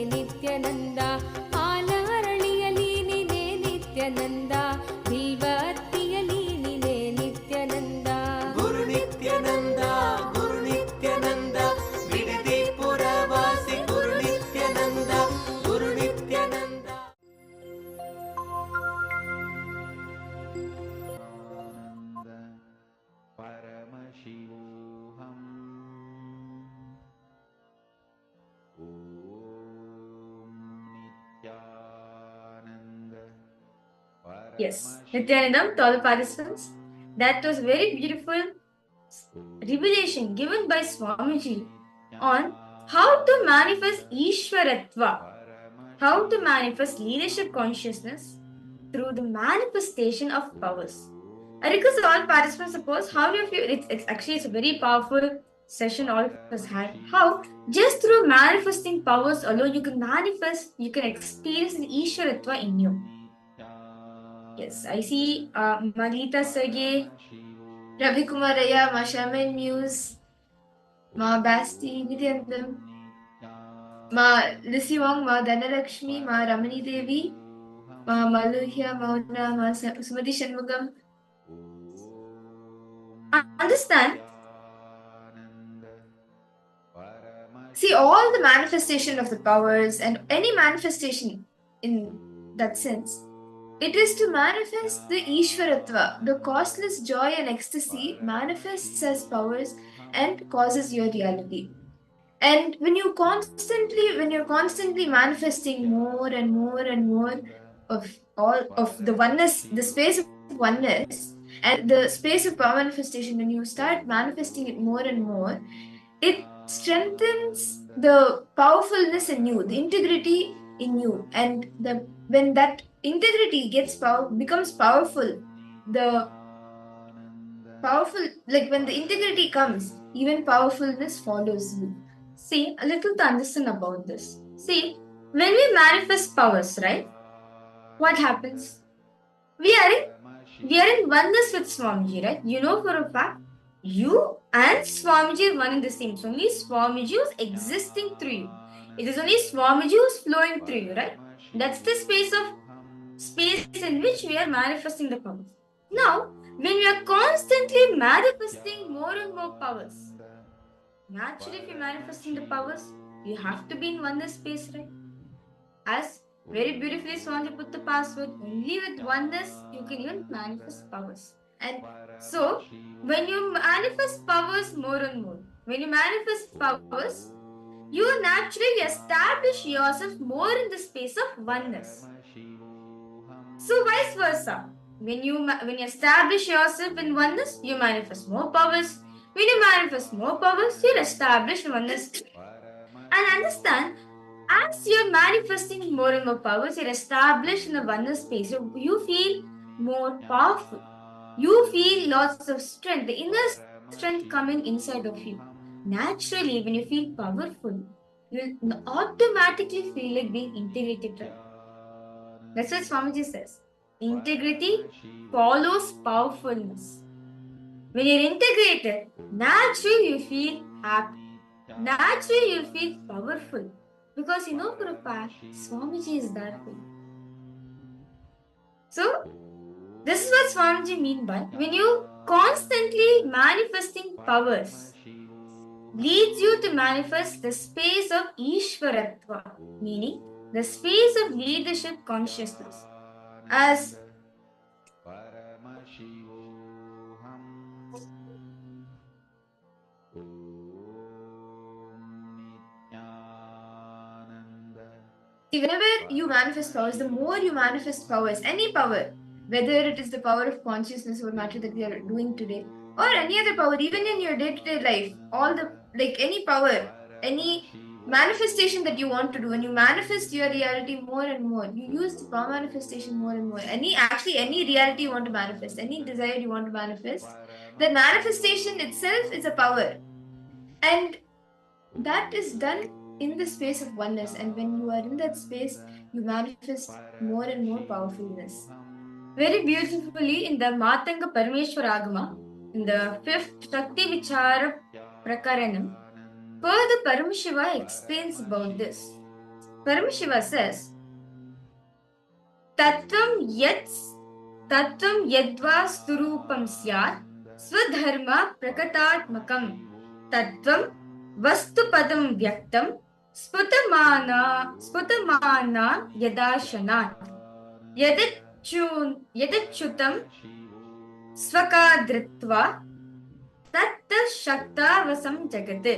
Yes, Nithyananda, to all the participants, that was very beautiful revelation given by Swamiji on how to manifest Ishwaratva, how to manifest leadership consciousness through the manifestation of powers. I request all participants, suppose how do you feel? It's a very powerful session all of us had. How just through manifesting powers alone you can manifest, you can experience the Ishwaratva in you. Yes, I see Malita Sergey, Ravi Kumaraya, Ma Shaman Muse, Ma Basti, Nithyanandam, Ma Lissy Wong, Ma Dhanalakshmi, Ma Ramani Devi, Ma Maluhya, Mauna, Ma Sumati Shanmugam. Understand? See, all the manifestation of the powers and any manifestation in that sense, it is to manifest the Ishwaratva, the causeless joy and ecstasy manifests as powers and causes your reality. And when you're constantly manifesting more and more and more of all of the oneness, the space of oneness and the space of power manifestation, when you start manifesting it more and more, it strengthens the powerfulness in you, the integrity in you, and when that integrity becomes powerful, the powerful, like when the integrity comes, even powerfulness follows you. See, a little to understand about this. See, when we manifest powers, right? What happens? We are in oneness with Swamiji, right? You know for a fact, you and Swamiji are one and the same. So only Swamiji is existing through you. It is only Swamiji who is flowing through you, right? That's the space in which we are manifesting the powers. Now, when we are constantly manifesting more and more powers, naturally, if you're manifesting the powers, you have to be in oneness space, right? As very beautifully Swamiji put the password, only with oneness you can even manifest powers. And so, when you manifest powers more and more, when you manifest powers, you naturally establish yourself more in the space of oneness. So vice versa. When you establish yourself in oneness, you manifest more powers. When you manifest more powers, you establish oneness. And understand, as you're manifesting more and more powers, you're established in the oneness space. You feel more powerful. You feel lots of strength, the inner strength coming inside of you. Naturally, when you feel powerful, you'll automatically feel like being integrated, right? That's what Swamiji says. Integrity follows powerfulness. When you're integrated, naturally you feel happy. Naturally you feel powerful. Because you know for a fact, Swamiji is that way. So, this is what Swamiji mean by when you constantly manifesting powers leads you to manifest the space of Ishwaratva, meaning the space of leadership consciousness. As whenever you manifest powers, the more you manifest powers, any power, whether it is the power of consciousness or matter that we are doing today, or any other power, even in your day-to-day life, any power, any manifestation that you want to do, when you manifest your reality more and more, you use the power manifestation more and more. Any reality you want to manifest, any desire you want to manifest, the manifestation itself is a power. And that is done in the space of oneness, and when you are in that space, you manifest more and more powerfulness. Very beautifully in the Matanga Parameshwara Agama, in the 5th Shakti Vichara Prakaranam, further Paramashiva explains about this. Paramashiva says, Tattvam yadva sturupam syat swadharma prakatatmakam tattvam vastupadam vyaktam sputamana yadashanat yadachyutam svakadritva tatta shaktavasam jagate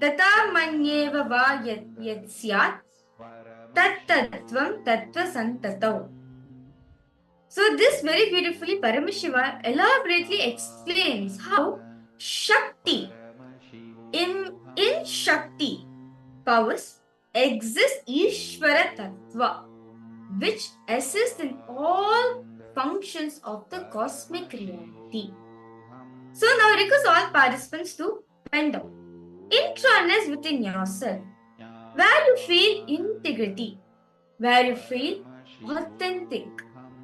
tata manyeva va yadsyat tattvatvam tattva santatau. So this very beautifully Paramashiva elaborately explains how Shakti, in Shakti powers exists Ishvara Tattva, which assists in all functions of the cosmic reality. So now request all participants to bend down. Intraness within yourself, where you feel integrity, where you feel authentic,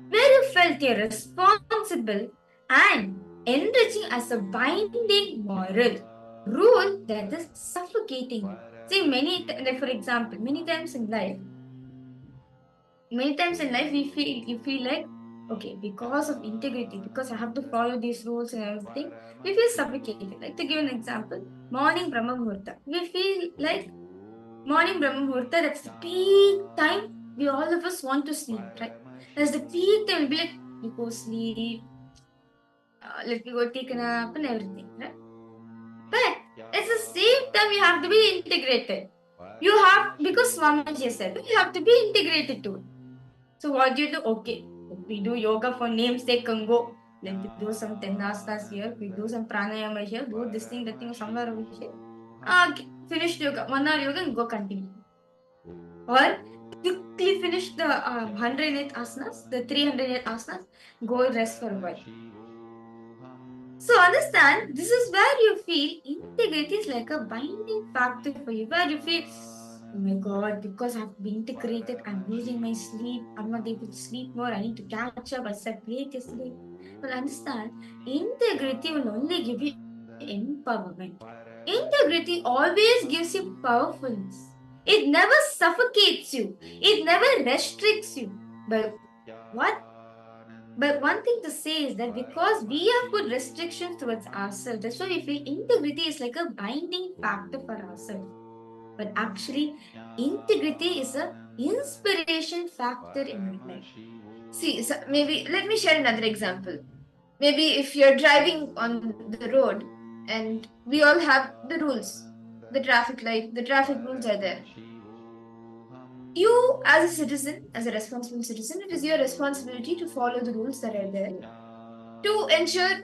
where you felt you're responsible and enriching as a binding moral rule that is suffocating you. See, like for example, many times in life, you feel like, okay, because of integrity, because I have to follow these rules and everything, we feel suffocated. Like to give an example, morning Brahma Muhurta. We feel like morning Brahma Muhurta, that's the peak time we all of us want to sleep, right? That's the peak time. We'll be like, you go sleep, let me go take a nap and everything, right? But at the same time, you have to be integrated. You have, because Swamiji said, you have to be integrated too. So what do you do? Okay, we do yoga for namesake and go. Let me do some tenastas here. We do some pranayama here. Do this thing, that thing, somewhere over here. Okay, finish yoga. 1 hour yoga and go continue. Or quickly finish the 108 asanas, the 308 asanas. Go rest for a while. So understand, this is where you feel integrity is like a binding factor for you, where you feel, oh my god, because I've been integrated, I'm losing my sleep, I'm not able to sleep more, I need to catch up, I slept late yesterday. But understand, integrity will only give you empowerment. Integrity always gives you powerfulness. It never suffocates you, it never restricts you. But what but one thing to say is that because we have put restrictions towards ourselves, that's why we feel integrity is like a binding factor for ourselves. But actually, integrity is a inspiration factor in our life. See, so maybe let me share another example. Maybe if you're driving on the road and we all have the rules, the traffic light, the traffic rules are there. You, as a citizen, as a responsible citizen, it is your responsibility to follow the rules that are there to ensure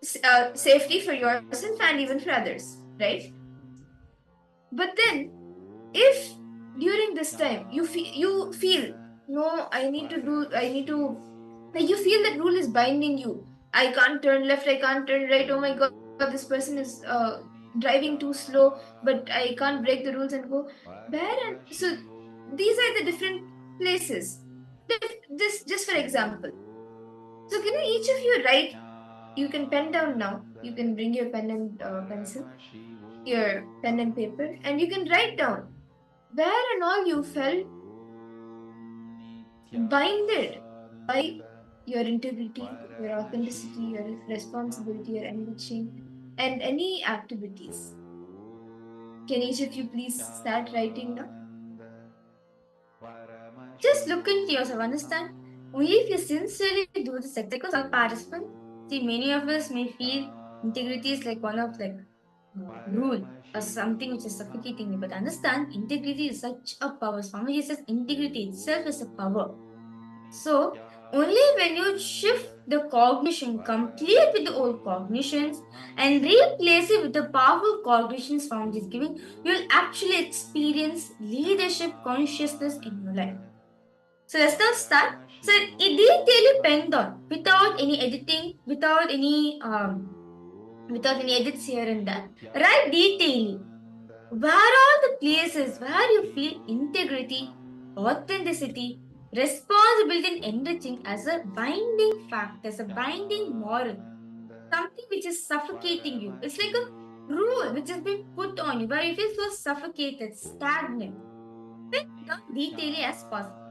safety for yourself and even for others, right? But then, if during this time you feel no, like you feel that rule is binding you. I can't turn left, I can't turn right. Oh my god, this person is driving too slow, but I can't break the rules and go where. And so these are the different places. This just for example. So can you each of you write? You can pen down now. You can bring your pen and pencil, your pen and paper, and you can write down where and all you felt binded by your integrity, your authenticity, your responsibility, your enriching, and any activities. Can each of you please start writing now? Just look into yourself, understand? Only if you sincerely do this exercise, because all participants, see, many of us may feel integrity is like one of like rule or something which is suffocating you. But understand, integrity is such a power. Swamiji says integrity itself is a power. So, only when you shift the cognition, complete with the old cognitions, and replace it with the powerful cognitions Swamiji is giving, you'll actually experience leadership consciousness in your life. So let's now start. So it detailedly penned on without any editing, without any edits here and there. Write detailedly. Where are the places where you feel integrity, authenticity, responsibility, and enriching as a binding fact, as a binding moral, something which is suffocating you. It's like a rule which has been put on you, where you feel so suffocated, stagnant. Think down detailedly as possible.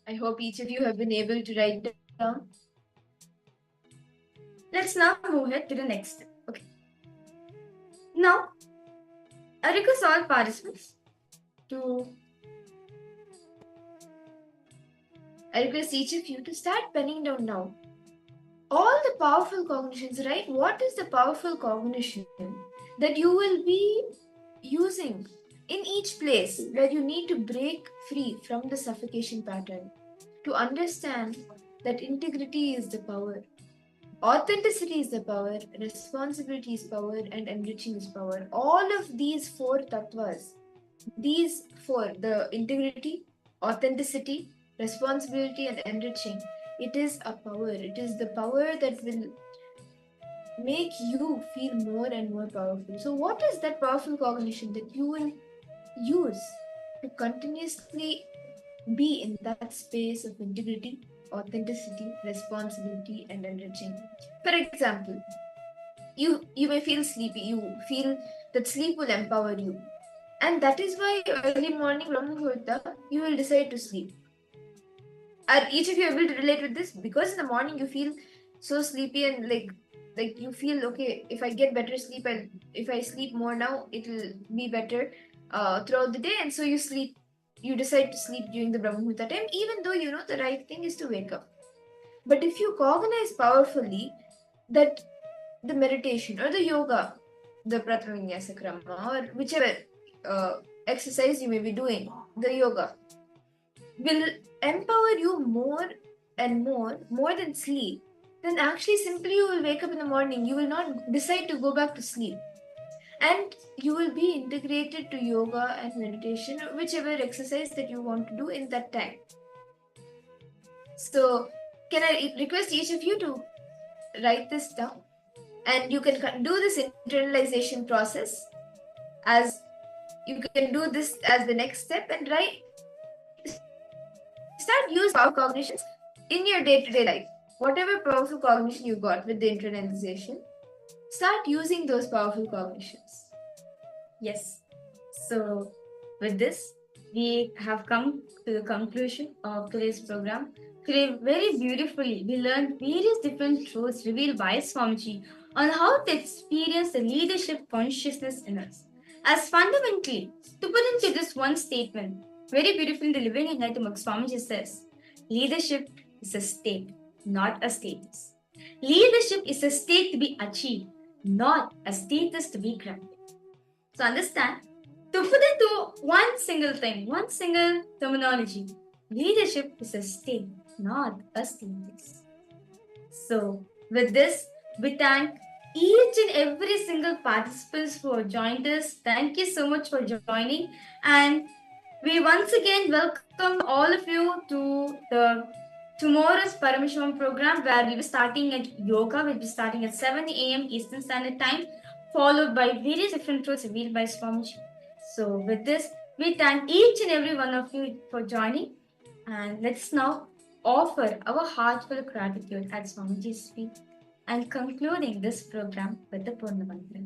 I hope each of you have been able to write down. Let's now move ahead to the next step. Okay. Now, I request all participants to. I request each of you to start penning down now all the powerful cognitions, right? What is the powerful cognition that you will be using in each place where you need to break free from the suffocation pattern to understand that integrity is the power, authenticity is the power, responsibility is power, and enriching is power. All of these four tattvas, these four, the integrity, authenticity, responsibility, and enriching, it is a power. It is the power that will make you feel more and more powerful. So, what is that powerful cognition that you will use to continuously be in that space of integrity, authenticity, responsibility, and enriching? For example, you may feel sleepy. You feel that sleep will empower you, and that is why early morning Brahma Muhurta, you will decide to sleep. Are each of you able to relate with this? Because in the morning you feel so sleepy and like you feel okay. If I get better sleep and if I sleep more now, it'll be better throughout the day, and so you sleep. You decide to sleep during the Brahma Muhurta time, even though you know the right thing is to wake up. But if you cognize powerfully that the meditation or the yoga, the Pratama Vinyasa Krama, or whichever exercise you may be doing, the yoga will empower you more and more than sleep, then actually simply you will wake up in the morning. You will not decide to go back to sleep. And you will be integrated to yoga and meditation, whichever exercise that you want to do in that time. So, can I request each of you to write this down? And you can do this internalization process as you can do this as the next step and start using power cognitions in your day-to-day life. Whatever powerful cognition you got with the internalization, start using those powerful cognitions. Yes. So, with this, we have come to the conclusion of today's program. Today, very beautifully, we learned various different truths revealed by Swamiji on how to experience the leadership consciousness in us. As fundamentally, to put into this one statement, very beautifully, the Living Enlightenment Swamiji says, leadership is a state, not a status. Leadership is a state to be achieved, not a status to be granted. So understand, to put into one single thing, one single terminology, leadership is a state, not a status. So with this, we thank each and every single participants who have joined us. Thank you so much for joining, and we once again welcome all of you to the tomorrow's Paramashivoham program, where we'll be starting at yoga. We'll be starting at 7 a.m. Eastern Standard Time, followed by various different truths revealed by Swamiji. So with this, we thank each and every one of you for joining, and let's now offer our heartfelt gratitude at Swamiji's feet and concluding this program with the Purna Mantra.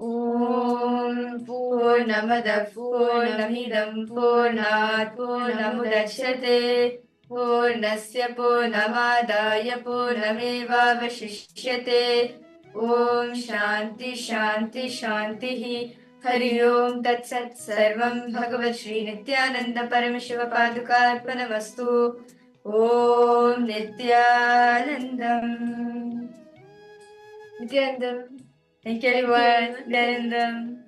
Om Purnamada Purnamidam Purnat Purnamudachyate Purnasya Purnamadaya Purnameva Vashishyate. Om Shanti Shanti Shanti Hari Om Tat Sat Sarvam Bhagavat Shri Nithyananda Paramashiva Padukarpanamastu. Om Nithyanandam. Nithyanandam. Thank you everyone. Nithyanandam.